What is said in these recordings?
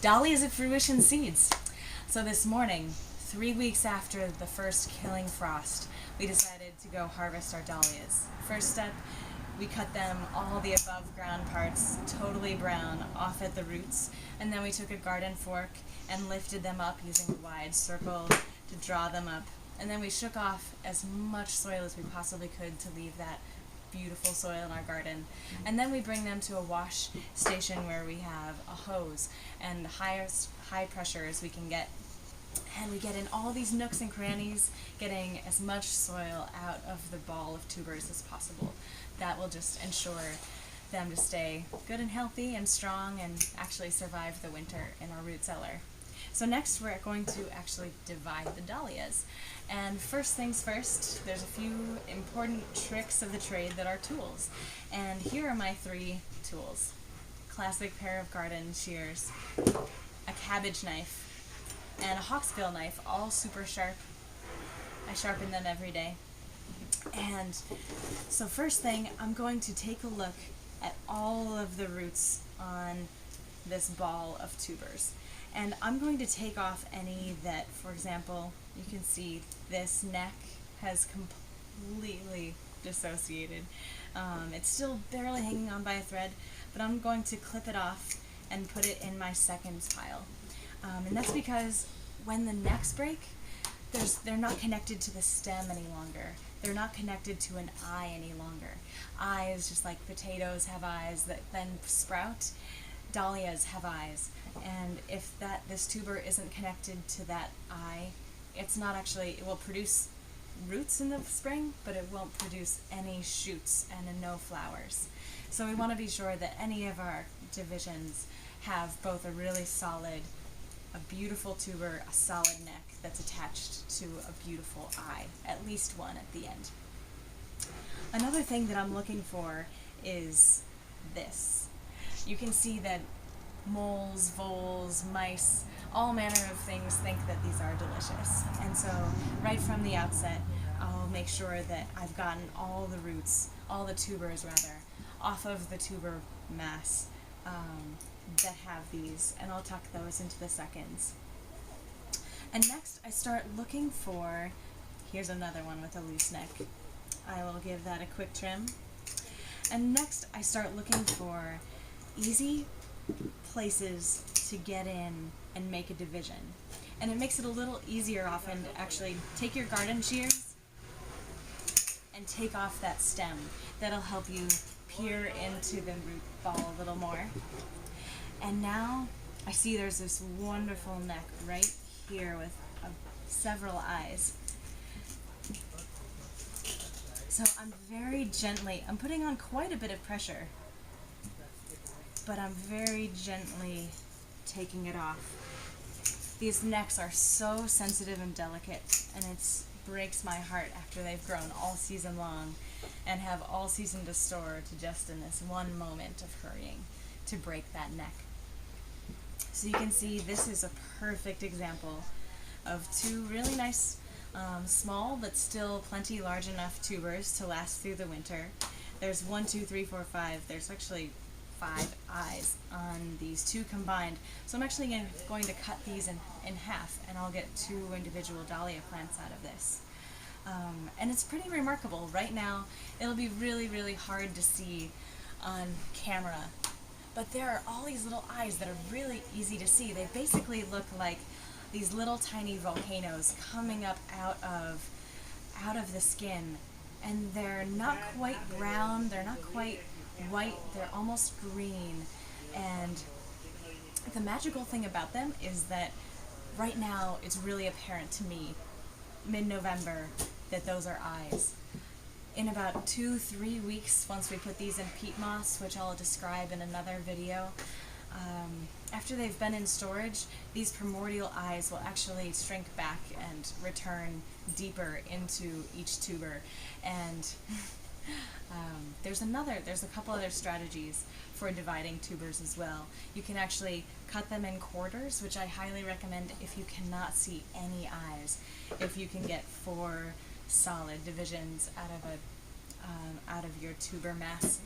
Dahlias at Fruition seeds. So this morning, 3 weeks after the first killing frost, we decided to go harvest our dahlias. First step, we cut them, all the above ground parts, totally brown, off at the roots, and then we took a garden fork and lifted them up using a wide circle to draw them up. And then we shook off as much soil as we possibly could to leave that beautiful soil in our garden. And then we bring them to a wash station where we have a hose and high pressure as we can get. And we get in all these nooks and crannies, getting as much soil out of the ball of tubers as possible. That will just ensure them to stay good and healthy and strong and actually survive the winter in our root cellar. So next we're going to actually divide the dahlias. And first things first, there's a few important tricks of the trade that are tools. And here are my 3 tools. Classic pair of garden shears, a cabbage knife, and a hawksbill knife, all super sharp. I sharpen them every day. And so first thing, I'm going to take a look at all of the roots on this ball of tubers. And I'm going to take off any that, for example, you can see this neck has completely dissociated. It's still barely hanging on by a thread, but I'm going to clip it off and put it in my seconds pile. And that's because when the necks break, they're not connected to the stem any longer. They're not connected to an eye any longer. Eyes, just like potatoes have eyes that then sprout, dahlias have eyes. And if this tuber isn't connected to that eye, it's not actually, it will produce roots in the spring, but it won't produce any shoots and no flowers. So we want to be sure that any of our divisions have both a really solid, a beautiful tuber, a solid neck that's attached to a beautiful eye, at least one at the end. Another thing that I'm looking for is this. You can see that moles, voles, mice, all manner of things think that these are delicious. And so right from the outset, I'll make sure that I've gotten all the roots, all the tubers rather, off of the tuber mass that have these, and I'll tuck those into the seconds. And next I start looking for, here's another one with a loose neck. I will give that a quick trim. And next I start looking for easy places to get in and make a division. And it makes it a little easier often to actually take your garden shears and take off that stem. That'll help you peer into the root ball a little more. And now I see there's this wonderful neck right here with several eyes. So I'm very gently, I'm putting on quite a bit of pressure, but I'm very gently taking it off. These necks are so sensitive and delicate, and it breaks my heart after they've grown all season long and have all season to store to just in this one moment of hurrying to break that neck. So you can see this is a perfect example of 2 really nice, small but still plenty large enough tubers to last through the winter. There's 1, 2, 3, 4, 5. There's actually 5 eyes on these 2 combined. So I'm actually going to cut these in half, and I'll get 2 individual dahlia plants out of this. And it's pretty remarkable. Right now, it'll be really, really hard to see on camera, but there are all these little eyes that are really easy to see. They basically look like these little tiny volcanoes coming up out of the skin, and they're not quite brown, they're not quite white, they're almost green. And the magical thing about them is that right now it's really apparent to me, mid-November, that those are eyes. In about 2-3 weeks, once we put these in peat moss, which I'll describe in another video, after they've been in storage, these primordial eyes will actually shrink back and return deeper into each tuber. And there's a couple other strategies for dividing tubers as well. You can actually cut them in quarters, which I highly recommend if you cannot see any eyes. If you can get 4 solid divisions out of your tuber mass,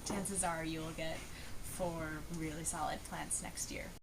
chances are you will get 4 really solid plants next year.